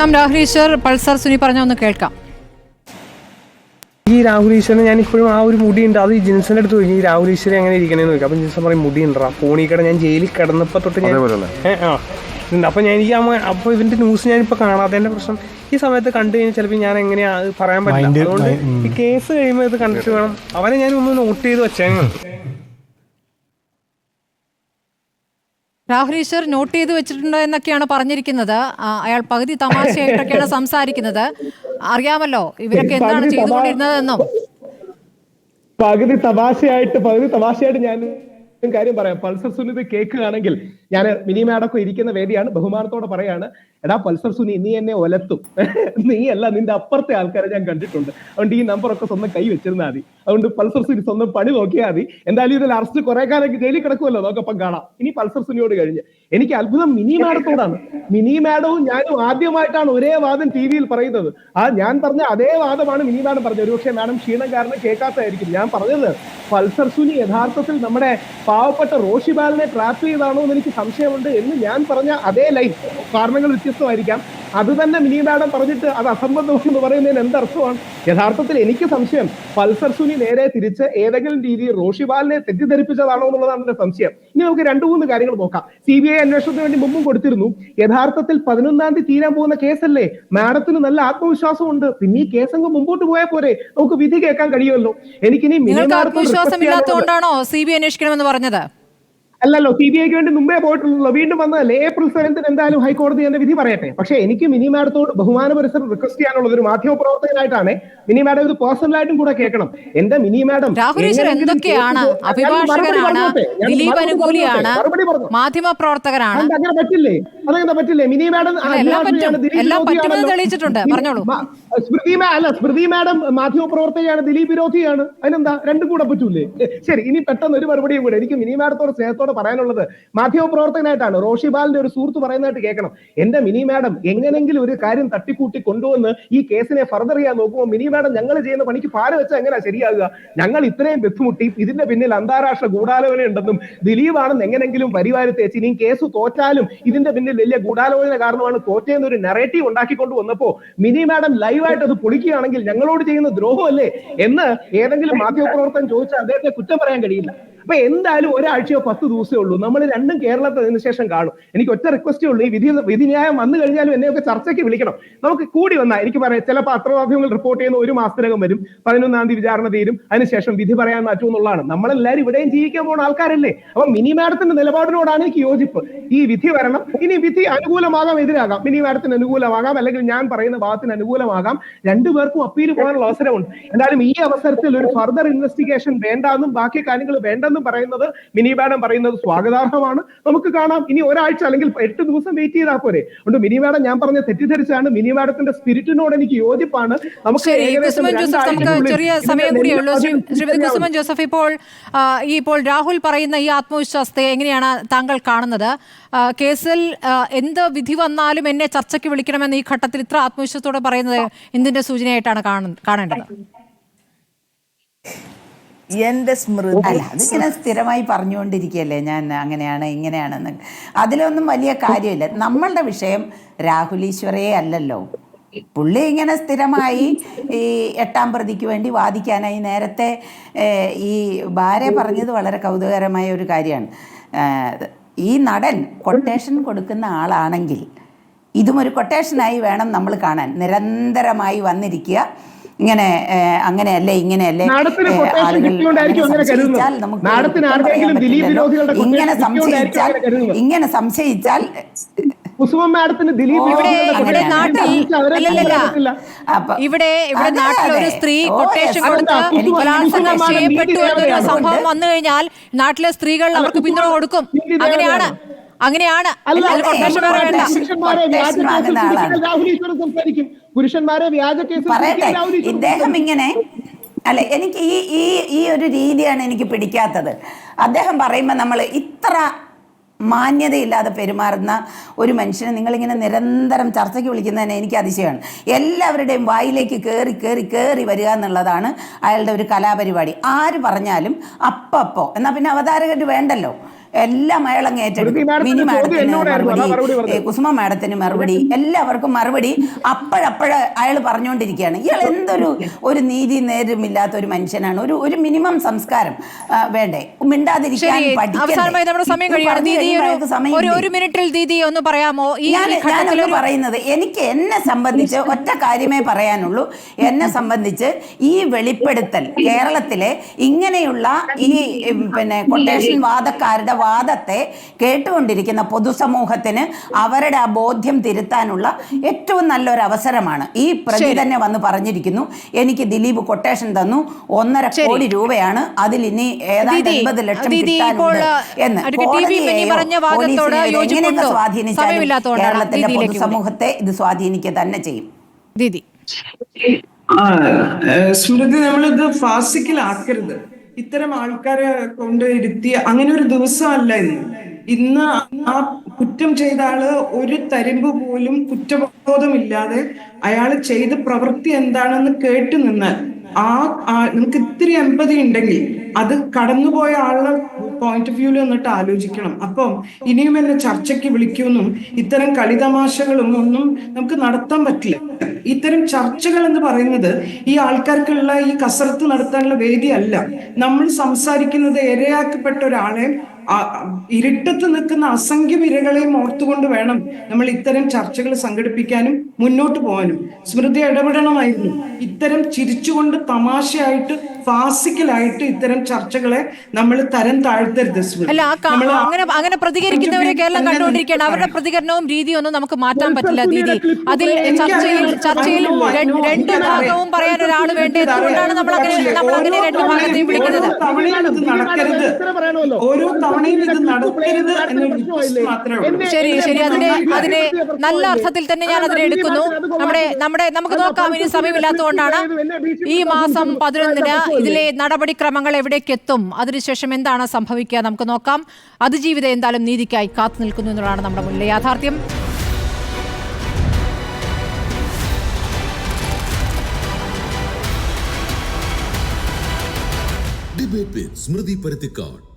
Rahul Easwar Pulsar Suni പറഞ്ഞ ഒന്ന് കേൾക്കാം. ഈ രാഹുൽ ഈശ്വരനെ ഞാൻ ഇപ്പോഴും ആ ഒരു മുടിയുണ്ട്, അത് ഈ ജിൻസന്റെ അടുത്ത് ചോദിക്കും ഈ രാഹുൽ ഈശ്വരൻ എങ്ങനെ ഇരിക്കണേന്ന് നോക്കാം. അപ്പം ജിൻസൺ പറയും മുടി ഉണ്ടാ ഫോണിൽ കിട ഞാൻ ജയിലിൽ കിടന്നപ്പോൾ തൊട്ട് ഞാൻ അപ്പം ഞാൻ എനിക്ക് അപ്പോൾ ഇവന്റെ ന്യൂസ് ഞാനിപ്പോൾ കാണാത്തതിന്റെ പ്രശ്നം ഈ സമയത്ത് കണ്ടു കഴിഞ്ഞാൽ ചിലപ്പോൾ ഞാൻ എങ്ങനെയാ പറയാൻ പറ്റില്ല. അതുകൊണ്ട് ഈ കേസ് കഴിയുമ്പോൾ ഇത് കണ്ടിട്ട് വേണം അവനെ ഞാൻ ഒന്ന് നോട്ട് ചെയ്ത് വെച്ചേങ്ങ. രാഹുൽ ഈശ്വർ നോട്ട് ചെയ്ത് വെച്ചിട്ടുണ്ട് എന്നൊക്കെയാണ് പറഞ്ഞിരിക്കുന്നത്. അയാൾ പകുതി തമാശയായിട്ടൊക്കെയാണ് സംസാരിക്കുന്നത്. അറിയാമല്ലോ ഇവരൊക്കെ എന്താണ് ചെയ്തുകൊണ്ടിരുന്നതെന്നും. പകുതി തമാശയായിട്ട് ഞാൻ കാര്യം പറയാം. പൾസർ സുനി കേൾക്കുകയാണെങ്കിൽ ഞാൻ മിനി മാഡൊക്കെ ഇരിക്കുന്ന വേദിയാണ്, ബഹുമാനത്തോടെ പറയാണ്, എടാ പൾസർ സുനി നീ എന്നെ ഒലത്തും, നീ അല്ല നിന്റെ അപ്പുറത്തെ ആൾക്കാരെ ഞാൻ കണ്ടിട്ടുണ്ട്. അതുകൊണ്ട് ഈ നമ്പറൊക്കെ സ്വന്തം കൈ വെച്ചിരുന്നാൽ മതി. അതുകൊണ്ട് പൾസർ സുനി സ്വന്തം പണി നോക്കിയാൽ മതി. എന്തായാലും ഇതിൽ അറസ്റ്റ് കുറെ കാലം ജയിലിൽ കിടക്കുമല്ലോ, നോക്കപ്പം കാണാം. ഇനി പൾസർ സുനിയോട് കഴിഞ്ഞ് എനിക്ക് അത്ഭുതം മിനി മാഡത്തോടാണ്. മിനി മാഡവും ഞാനും ആദ്യമായിട്ടാണ് ഒരേ വാദം ടി വിയിൽ പറയുന്നത്. ഞാൻ പറഞ്ഞ അതേ വാദമാണ് മിനി മാഡം പറഞ്ഞത്. ഒരുപക്ഷെ മാഡം ക്ഷീണം കാരണം കേൾക്കാത്തതായിരിക്കും. ഞാൻ പറഞ്ഞത് പൾസർ സുനി യഥാർത്ഥത്തിൽ നമ്മുടെ പാവപ്പെട്ട റോഷിബാലിനെ ട്രാപ്പ് ചെയ്താണോ എന്ന് എനിക്ക് സംശയമുണ്ട് എന്ന് ഞാൻ പറഞ്ഞ അതേ ലൈൻ, കാരണങ്ങൾ വ്യത്യസ്തമായിരിക്കാം, അത് തന്നെ മിനി മാഡം പറഞ്ഞിട്ട് അത് അസംബന്ധമെന്ന് പറയുന്നതിന് എന്തർത്ഥമാണ്? യഥാർത്ഥത്തിൽ എനിക്ക് സംശയം പൾസർ സുനി നേരെ തിരിച്ച് ഏതെങ്കിലും രീതിയിൽ റോഷിബാലിനെ തെറ്റിദ്ധരിപ്പിച്ചതാണോ എന്നുള്ളതാണ് എന്റെ സംശയം. ഇനി നമുക്ക് 2-3 കാര്യങ്ങൾ നോക്കാം. CBI അന്വേഷണത്തിന് വേണ്ടി മുമ്പും കൊടുത്തിരുന്നു. യഥാർത്ഥത്തിൽ 11-ാം തീയതി തീരാൻ പോകുന്ന കേസല്ലേ, മാഡത്തിന് നല്ല ആത്മവിശ്വാസമുണ്ട്. പിന്നെ ഈ കേസങ്ങ് മുമ്പോട്ട് പോയാൽ പോരെ, നമുക്ക് വിധി കേൾക്കാൻ കഴിയുമല്ലോ. എനിക്കിനി ആത്മവിശ്വാസമില്ലാത്തതുകൊണ്ടാണോ CBI അന്വേഷിക്കണമെന്ന് പറഞ്ഞത്? അല്ലല്ലോ, CBIക്ക് വേണ്ടി മുമ്പേ പോയിട്ടുള്ളൂ, വീണ്ടും വന്നതല്ലേ. April 7 എന്തായാലും ഹൈക്കോടതി എന്റെ വിധി പറയട്ടെ. പക്ഷെ എനിക്ക് മിനി മാഡത്തോട് ബഹുമാനപരിസരം റിക്വസ്റ്റ് ചെയ്യാനുള്ളത്, ഒരു മാധ്യമ പ്രവർത്തകനായിട്ടാണ്, മിനി മാഡം ഇത് പേഴ്സണലായിട്ടും കൂടെ കേൾക്കണം. എന്റെ മിനി മാഡം എന്തൊക്കെയാണ്, അഭിഭാഷകനാണ്, ദിലീപ് അനുകൂലിയാണ്, മാധ്യമ പ്രവർത്തകനാണ്, അങ്ങനെ പറ്റില്ലേ? അതങ്ങനെ പറ്റില്ലേ? മിനി മാഡം തെളിയിച്ചിട്ടുണ്ട്, പറഞ്ഞോളൂ. സ്മൃതി മാഡം മാധ്യമ പ്രവർത്തകയാണ്, ദിലീപ് വിരോധിയാണ്. അതിനെന്താ, രണ്ടും കൂടെ പറ്റൂലേ? ശരി, ഇനി പെട്ടെന്ന് ഒരു മറുപടിയും കൂടെ. എനിക്ക് മിനി മാഡത്തോട് സ്നേഹത്തോടെ പറയാനുള്ളത്, മാധ്യമ പ്രവർത്തകനായിട്ടാണ്, റോഷിബാലിന്റെ ഒരു സുഹൃത്ത് പറയുന്നതായിട്ട് കേൾക്കണം. എന്റെ മിനി മാഡം എങ്ങനെങ്കിലും ഒരു കാര്യം തട്ടിക്കൂട്ടി കൊണ്ടുവന്ന് ഈ കേസിനെ ഫർദർ ചെയ്യാൻ നോക്കുമ്പോൾ മിനി മാഡം ഞങ്ങൾ ചെയ്യുന്ന പണിക്ക് പാര വെച്ചാൽ എങ്ങനെയാ ശരിയാകുക? ഞങ്ങൾ ഇത്രയും ബുദ്ധിമുട്ടി ഇതിന്റെ പിന്നിൽ അന്താരാഷ്ട്ര ഗൂഢാലോചന ഉണ്ടെന്നും ദിലീപാണെന്ന് എങ്ങനെങ്കിലും പരിവാരി തേച്ച് ഇനി കേസ് തോറ്റാലും ഇതിന്റെ പിന്നിൽ വലിയ ഗൂഢാലോചന കാരണമാണ് തോറ്റെന്ന് ഒരു നെറേറ്റീവ് ഉണ്ടാക്കിക്കൊണ്ട് വന്നപ്പോ മിനി മാഡം ലൈവായിട്ട് അത് പൊളിക്കുകയാണെങ്കിൽ ഞങ്ങളോട് ചെയ്യുന്ന ദ്രോഹമല്ലേ എന്ന് ഏതെങ്കിലും മാധ്യമ പ്രവർത്തകൻ ചോദിച്ചാൽ അദ്ദേഹത്തെ കുറ്റം പറയാൻ കഴിയില്ല. അപ്പൊ എന്തായാലും ഒരാഴ്ചയോ 10 ദിവസമേ ഉള്ളൂ, നമ്മൾ രണ്ടും കേരളത്തിൽ അതിന് ശേഷം കാണും. എനിക്ക് ഒറ്റ റിക്വസ്റ്റേ ഉള്ളൂ, ഈ വിധിന്യായം വന്നു കഴിഞ്ഞാലും എന്നെയൊക്കെ ചർച്ചയ്ക്ക് വിളിക്കണം. നമുക്ക് കൂടി വന്നാൽ എനിക്ക് പറയാം, ചില പത്രമാധ്യമങ്ങൾ റിപ്പോർട്ട് ചെയ്യുന്ന 1 മാസത്തിനകം വരും, 11-ാം തീയതി വിചാരണ തീരും, അതിനുശേഷം വിധി പറയാൻ പറ്റുമെന്നുള്ളതാണ്. നമ്മളെല്ലാവരും ഇവിടെയും ജീവിക്കാൻ പോകുന്ന ആൾക്കാരല്ലേ. അപ്പൊ മിനി മാഡത്തിന്റെ നിലപാടിനോടാണ് എനിക്ക് യോജിപ്പ്. ഈ വിധി വരണം. ഇനി വിധി അനുകൂലമാകാം, എതിരാകാം, മിനി മാഡത്തിന് അനുകൂലമാകാം, അല്ലെങ്കിൽ ഞാൻ പറയുന്ന ഭാഗത്തിന് അനുകൂലമാകാം. രണ്ടുപേർക്കും അപ്പീൽ പോകാനുള്ള അവസരമുണ്ട്. എന്തായാലും ഈ അവസരത്തിൽ ഒരു ഫർദർ ഇൻവെസ്റ്റിഗേഷൻ വേണ്ടെന്നും ബാക്കി കാര്യങ്ങൾ വേണ്ടെന്നും പറയുന്നത്, മിനി മാഡം പറയുന്നത് സ്വാഗതാർഹമാണ്. നമുക്ക് കാണാം. ഇനി ഒരാഴ്ച അല്ലെങ്കിൽ 8 ദിവസം വെയിറ്റ് ചെയ്താൽ പോരെ. അതുകൊണ്ട് മിനി മാഡം ഞാൻ പറഞ്ഞ തെറ്റിദ്ധരിച്ചാണ്. മിനി മാഡത്തിന്റെ സ്പിരിറ്റിനോട് എനിക്ക് യോജിപ്പാണ്. നമുക്ക് ചെറിയ സമയം കൂടിയുള്ളൂ. ശ്രീമതി കുസുമൻ ജോസഫ്, ഇപ്പോൾ രാഹുൽ പറയുന്ന ഈ ആത്മവിശ്വാസത്തെ എങ്ങനെയാണ് താങ്കൾ കാണുന്നത്? കേസിൽ എന്ത് വിധി വന്നാലും എന്നെ ചർച്ചയ്ക്ക് വിളിക്കണമെന്ന് ഈ ഘട്ടത്തിൽ ഇത്ര ആത്മവിശ്വാസത്തോടെ പറയുന്നത് എന്തിന്റെ സൂചനയായിട്ടാണ് കാണേണ്ടത്? എൻ്റെ സ്മൃതി അല്ല, അതിങ്ങനെ സ്ഥിരമായി പറഞ്ഞുകൊണ്ടിരിക്കുകയല്ലേ ഞാൻ അങ്ങനെയാണ് ഇങ്ങനെയാണെന്ന്. അതിലൊന്നും വലിയ കാര്യമില്ല. നമ്മളുടെ വിഷയം രാഹുൽ ഈശ്വരയെ അല്ലല്ലോ. പുള്ളി ഇങ്ങനെ സ്ഥിരമായി ഈ 8-ാം പ്രതിക്ക് വേണ്ടി വാദിക്കാനായി നേരത്തെ ഈ ഭാര്യ പറഞ്ഞത് വളരെ കൗതുകകരമായ ഒരു കാര്യമാണ്. ഈ നടൻ കൊട്ടേഷൻ കൊടുക്കുന്ന ആളാണെങ്കിൽ ഇതും ഒരു കൊട്ടേഷനായി വേണം നമ്മൾ കാണാൻ. നിരന്തരമായി വന്നിരിക്കുക, ഇങ്ങനെ അങ്ങനെയല്ലേ ഇങ്ങനെയല്ലേ, ഇങ്ങനെ സംശയിച്ചാൽ ഇവിടെ നാട്ടിൽ ഒരു സ്ത്രീ കൊട്ടേഷൻ കൊടുത്ത് ബലാത്സംഗം ചെയ്യപ്പെട്ടു എന്നൊരു സംഭവം വന്നു കഴിഞ്ഞാൽ നാട്ടിലെ സ്ത്രീകൾ അവർക്ക് പിന്തുണ കൊടുക്കും. അങ്ങനെയാണ് പുരുഷന്മാരെ വ്യാജ കേസ് ഇദ്ദേഹം ഇങ്ങനെ അല്ലെ. എനിക്ക് ഈ ഒരു രീതിയാണ് എനിക്ക് പിടിക്കാത്തത്. അദ്ദേഹം പറയുമ്പോൾ നമ്മൾ ഇത്ര മാന്യതയില്ലാതെ പെരുമാറുന്ന ഒരു മനുഷ്യനെ നിങ്ങളിങ്ങനെ നിരന്തരം ചർച്ചയ്ക്ക് വിളിക്കുന്നതിന് എനിക്ക് അതിശയമാണ്. എല്ലാവരുടെയും വായിലേക്ക് കയറി വരിക എന്നുള്ളതാണ് അയാളുടെ ഒരു കലാപരിപാടി. ആര് പറഞ്ഞാലും അപ്പോ എന്നാൽ പിന്നെ അവതാരകർ വേണ്ടല്ലോ. എല്ലാം അയാളങ്ങ് ഏറ്റെടുക്കും. സ്മൃതി മാഡത്തിന്റെ മിനി ചോദ്യം മാഡത്തിന് എന്നോടായിരുന്നു, അതാ മറുപടി മറുപടി, പറഞ്ഞത്. കുസുമ മാഡത്തിന് മറുപടി, എല്ലാവർക്കും മറുപടി അപ്പോഴപ്പോഴ അയാൾ പറഞ്ഞുകൊണ്ടിരിക്കുകയാണ്. ഇയാൾ ഒരു നീതി നേരമില്ലാത്ത ഒരു മനുഷ്യനാണ്. ഒരു മിനിമം സംസ്കാരം വേണ്ടേ? മിണ്ടാതിരിക്കാൻ അവസാനമായി നമ്മുടെ സമയം കഴിയാണ്. ദീദി ഒരു മിനിറ്റിൽ ദീദി ഒന്ന് പറയാമോ? ഞാനൊന്ന് പറയുന്നത്, എനിക്ക് എന്നെ സംബന്ധിച്ച് ഒറ്റ കാര്യമേ പറയാനുള്ളൂ. എന്നെ സംബന്ധിച്ച് ഈ വെളിപ്പെടുത്തൽ കേരളത്തിലെ ഇങ്ങനെയുള്ള ഈ കൊട്ടേഷൻ വാദക്കാരുടെ വാദത്തെ കേട്ടുകൊണ്ടിരിക്കുന്ന പൊതുസമൂഹത്തിന് അവരുടെ ആ ബോധ്യം തിരുത്താനുള്ള ഏറ്റവും നല്ലൊരു അവസരമാണ്. ഈ പ്രതി തന്നെ വന്ന് പറഞ്ഞിരിക്കുന്നു, എനിക്ക് ദിലീപ് കൊട്ടേഷൻ തന്നു, 1.5 കോടി രൂപയാണ്, അതിൽ ഇനി ഏതാണ്ട് 80 ലക്ഷം കിട്ടാനുണ്ട് എന്ന്. എങ്ങനെയൊക്കെ സ്വാധീനിച്ചാലും കേരളത്തിന്റെ പൊതുസമൂഹത്തെ ഇത് സ്വാധീനിക്കുക തന്നെ ചെയ്യും. ദീദി സ്മൃതി, നമ്മളിത് ഫാസിക്കലാക്കരുത്. ഇത്തരം ആൾക്കാരെ കൊണ്ട് ഇരുത്തി അങ്ങനെ ഒരു ദിവസമല്ല ഇന്ന് ആ കുറ്റം ചെയ്ത ആള് ഒരു തരിമ്പ് പോലും കുറ്റബോധമില്ലാതെ അയാൾ ചെയ്ത പ്രവൃത്തി എന്താണെന്ന് കേട്ടു നിന്ന് നമുക്ക് ഇത്തിരി എമ്പതി ഉണ്ടെങ്കിൽ അത് കടന്നുപോയ ആളുടെ പോയിന്റ് ഓഫ് വ്യൂവിൽ വന്നിട്ട് ആലോചിക്കണം. അപ്പം ഇനിയും എന്നെ ചർച്ചയ്ക്ക് വിളിക്കുമെന്നും ഇത്തരം കളിതമാശകളും ഒന്നും നമുക്ക് നടത്താൻ പറ്റില്ല. ഇത്തരം ചർച്ചകൾ എന്ന് പറയുന്നത് ഈ ആൾക്കാർക്കുള്ള ഈ കസരത്ത് നടത്താനുള്ള വേദിയല്ല. നമ്മൾ സംസാരിക്കുന്നത് ഇരയാക്കപ്പെട്ട ഒരാളെ ഇരുട്ടത്ത് നിൽക്കുന്ന അസംഖ്യം ഇരകളെയും ഓർത്തുകൊണ്ട് വേണം നമ്മൾ ഇത്തരം ചർച്ചകൾ സംഘടിപ്പിക്കാനും മുന്നോട്ട് പോകാനും. സ്മൃതി ഇടപെടണമായിരുന്നു. ഇത്തരം ചിരിച്ചുകൊണ്ട് തമാശയായിട്ട് ഫാസിക്കലായിട്ട് ഇത്തരം ചർച്ചകളെ നമ്മൾ തരം താഴ്ത്തരുത്. അല്ല, അങ്ങനെ പ്രതികരിക്കുന്നവരെ കേരളം കണ്ടുകൊണ്ടിരിക്കുകയാണ്. അവരുടെ പ്രതികരണവും രീതിയും ഒന്നും നമുക്ക് മാറ്റാൻ പറ്റില്ല ദീദി. അതിൽ ചർച്ചയിൽ രണ്ട് ഭാഗവും പറയാൻ ഒരാൾ വേണ്ടേ? അതുകൊണ്ടാണ് നമ്മൾ അങ്ങനെ രണ്ട് ഭാഗത്തെയും വിളിക്കുന്നത്. ഓരോ തവണയും ഇത് നടക്കരുത് എന്നൊരു മാത്രമേ. ശരി, അതിനെ നല്ല അർത്ഥത്തിൽ തന്നെ ഞാൻ അതിനെ എടുക്കുന്നു. നമുക്ക് നോക്കാം, ഇനി സമയമില്ലാത്തതുകൊണ്ടാണ്. ഈ മാസം 11-ന് ഇതിലെ നടപടിക്രമങ്ങൾ എവിടേക്ക് എത്തും, അതിനുശേഷം എന്താണ് സംഭവിക്കുക നമുക്ക് നോക്കാം. അതിജീവിതം എന്തായാലും നീതിക്കായി കാത്തു നിൽക്കുന്നു എന്നുള്ളതാണ് നമ്മുടെ മുന്നിലെ യാഥാർത്ഥ്യം. ഡിബേറ്റ് വിത്ത് സ്മൃതി പരുത്തിക്കാട്.